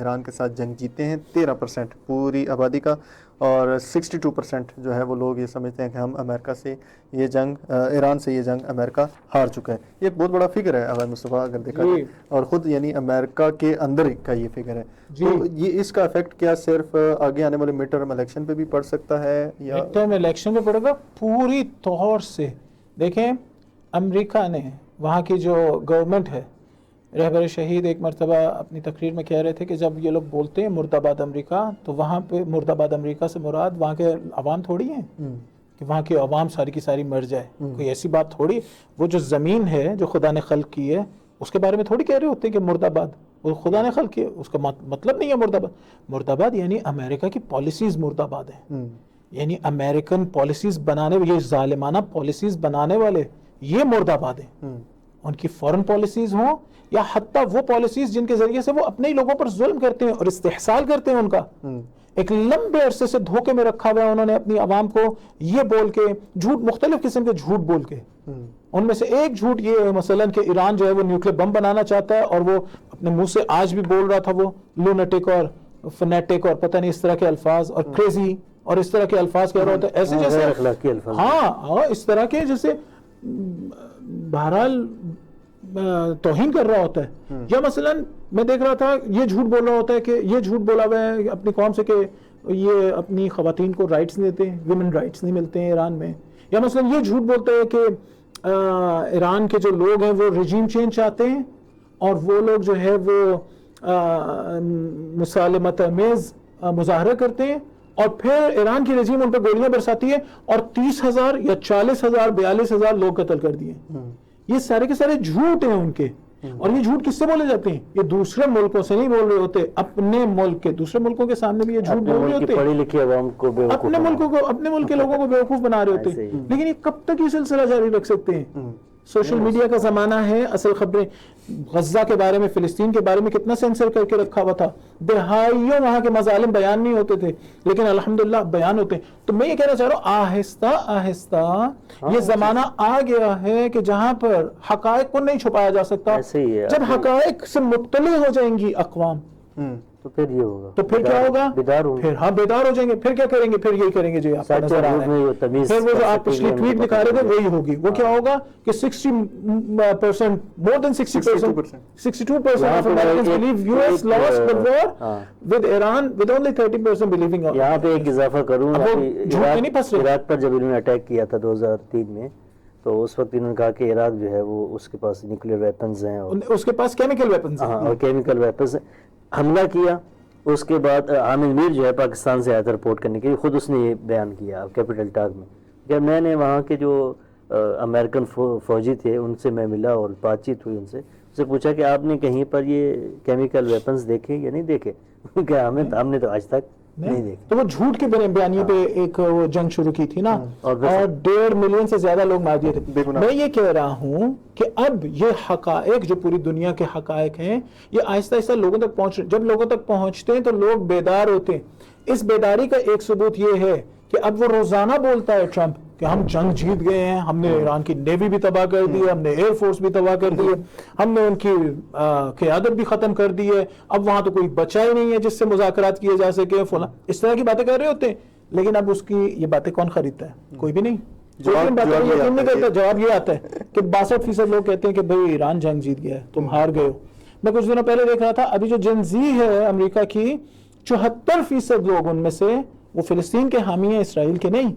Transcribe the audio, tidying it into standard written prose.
ایران کے ساتھ جنگ جیتے ہیں 13% پوری آبادی کا، اور 62% جو ہے وہ لوگ یہ سمجھتے ہیں کہ ہم امریکہ سے یہ جنگ ایران سے یہ جنگ امریکہ ہار چکا ہے۔ یہ ایک بہت بڑا فگر ہے اگر مصطفیٰ اگر دیکھا جائے، اور خود یعنی امریکہ کے اندر کا یہ فگر ہے۔ تو یہ اس کا افیکٹ کیا صرف آگے آنے والے مڈ ٹرم الیکشن پہ بھی پڑ سکتا ہے یا مڈ ٹرم الیکشن پہ پڑے گا؟ پوری طور سے دیکھیں، امریکہ نے وہاں کی جو گورنمنٹ ہے، رہبر شہید ایک مرتبہ اپنی تقریر میں کہہ رہے تھے کہ جب یہ لوگ بولتے ہیں مرد آباد امریکہ، تو وہاں پہ مرد آباد امریکہ سے مراد وہاں کے عوام تھوڑی ہیں کہ وہاں کی عوام ساری کی ساری مر جائے، کوئی ایسی بات تھوڑی۔ وہ جو زمین ہے جو خدا نے خلق کی ہے اس کے بارے میں تھوڑی کہہ رہے ہوتے ہیں کہ مرد آباد، وہ خدا نے خلق کی ہے، اس کا مطلب نہیں ہے مرد آباد۔ مرد آباد یعنی امریکہ کی پالیسیز مرد آباد ہیں، یعنی امریکن پالیسیز بنانے، یہ ظالمانہ پالیسیز بنانے والے یہ مرد آباد ہیں۔ ان کی فورن پالیسیز ہوں یا حتیٰ وہ پالیسیز جن کے ذریعے سے وہ اپنے ہی لوگوں پر ظلم کرتے ہیں اور استحصال کرتے ہیں ان کا، ایک لمبے عرصے سے دھوکے میں رکھا ہوا ہے انہوں نے اپنی عوام کو، یہ بول کے جھوٹ، مختلف قسم کے جھوٹ بول کے۔ ان میں سے ایک جھوٹ یہ ہے مثلا کہ ایران جو ہے وہ نیوکلیر بم بنانا چاہتا ہے، اور وہ اپنے منہ سے آج بھی بول رہا تھا وہ لونٹک اور فنیٹک اور پتہ نہیں اس طرح کے الفاظ، اور کریزی اور اس طرح کے الفاظ کہہ رہا ہوتا ہے، ایسے جیسے اخلاقی الفاظ، ہاں اس طرح کے جیسے بہرحال توہین کر رہا ہوتا ہے۔ یا مثلا میں دیکھ رہا تھا یہ جھوٹ بول رہا ہوتا ہے کہ یہ جھوٹ بولا ہوا ہے اپنی قوم سے کہ یہ اپنی خواتین کو رائٹس نہیں دیتے، ویمن رائٹس نہیں ملتے ہیں ایران میں۔ یا مثلا یہ جھوٹ بولتا ہے کہ ایران کے جو لوگ ہیں وہ رجیم چینج چاہتے ہیں، اور وہ لوگ جو ہے وہ مسالمت آمیز مظاہرہ کرتے ہیں، اور پھر ایران کی رجیم ان پہ گولیاں برساتی ہے اور 30,000 یا 40,000 42,000 لوگ قتل کر دیے۔ یہ سارے کے سارے جھوٹ ہیں ان کے، اور یہ جھوٹ کس سے بولے جاتے ہیں؟ یہ دوسرے ملکوں سے نہیں بول رہے ہوتے، اپنے ملک کے، دوسرے ملکوں کے سامنے بھی یہ جھوٹ بول رہے ہوتے، پڑھی لکھی عوام کو اپنے ملکوں کو، اپنے ملک کے لوگوں کو بیوقوف بنا رہے ہوتے۔ لیکن یہ کب تک یہ سلسلہ جاری رکھ سکتے ہیں؟ سوشل میڈیا کا زمانہ ہے، اصل خبریں غزہ کے بارے میں، فلسطین کے بارے میں کتنا سینسر کر کے رکھا ہوا تھا، دہائیوں وہاں کے مظالم بیان نہیں ہوتے تھے، لیکن الحمدللہ بیان ہوتے ہیں۔ تو میں یہ کہنا چاہ رہا ہوں آہستہ آہستہ یہ زمانہ آ گیا ہے کہ جہاں پر حقائق کو نہیں چھپایا جا سکتا۔ جب حقائق سے مطلع ہو جائیں گی اقوام تو پھر یہ ہوگا، تو پھر کیا ہوگا؟ پھر ہاں بیدار ہو جائیں گے۔ پھر کیا کریں گے؟ پھر یہی کریں گے جو آپ کو نظر آ رہا ہے۔ پھر وہ جو آپ پچھلی ٹویٹ دکھا رہے تھے وہی ہوگی۔ وہ کیا ہوگا کہ 60%، more than 60%، 62% of Americans believe US lost the war with Iran, with only 30% believing. یہاں پہ ایک اضافہ کروں، عراق پر جب انہوں نے اٹیک کیا تھا 2003 میں، تو اس وقت انہوں نے کہا کہ عراق جو ہے وہ اس کے پاس نیوکلیر ویپنز ہیں، اور اس کے پاس کیمیکل ویپنز ہیں، اور کیمیکل ویپنز ہیں۔ حملہ کیا، اس کے بعد عامر میر جو ہے پاکستان سے آیا تھا رپورٹ کرنے کے لیے، خود اس نے یہ بیان کیا کیپٹل ٹاک میں کہ میں نے وہاں کے جو امریکن فوجی تھے ان سے میں ملا اور بات چیت ہوئی، ان سے پوچھا کہ آپ نے کہیں پر یہ کیمیکل ویپنز دیکھے یا نہیں دیکھے؟ کہ ہم نے تو آج تک نہیں دیکھے۔ تو وہ جھوٹ کے بیانیے پہ ایک وہ جنگ شروع کی تھی نا، اور 1.5 ملین سے زیادہ لوگ مار دیے تھے۔ میں یہ کہہ رہا ہوں کہ اب یہ حقائق جو پوری دنیا کے حقائق ہیں یہ آہستہ آہستہ لوگوں تک پہنچ رہے ہیں۔ جب لوگوں تک پہنچتے ہیں تو لوگ بیدار ہوتے ہیں۔ اس بیداری کا ایک ثبوت یہ ہے کہ اب وہ روزانہ بولتا ہے ٹرمپ کہ ہم جنگ جیت گئے ہیں، ہم نے ایران کی نیوی بھی تباہ کر دی ہے، ہم نے ایئر فورس بھی تباہ کر دی ہے، ہم نے ان کی قیادت بھی ختم کر دی ہے، اب وہاں تو کوئی بچا ہی نہیں ہے جس سے مذاکرات کیے جا سکے، فلاں اس طرح کی باتیں کر رہے ہوتے ہیں۔ لیکن اب اس کی یہ باتیں کون خریدتا ہے؟ کوئی بھی نہیں۔ یقین نہیں کرتا۔ جواب یہ آتا ہے کہ 62% لوگ کہتے ہیں کہ بھئی ایران جنگ جیت گیا ہے، تم ہار گئے ہو۔ میں کچھ دنوں پہلے دیکھ رہا تھا، ابھی جو جن زی ہے امریکہ کی، 74% لوگ ان میں سے وہ فلسطین کے حامی ہیں، اسرائیل کے نہیں۔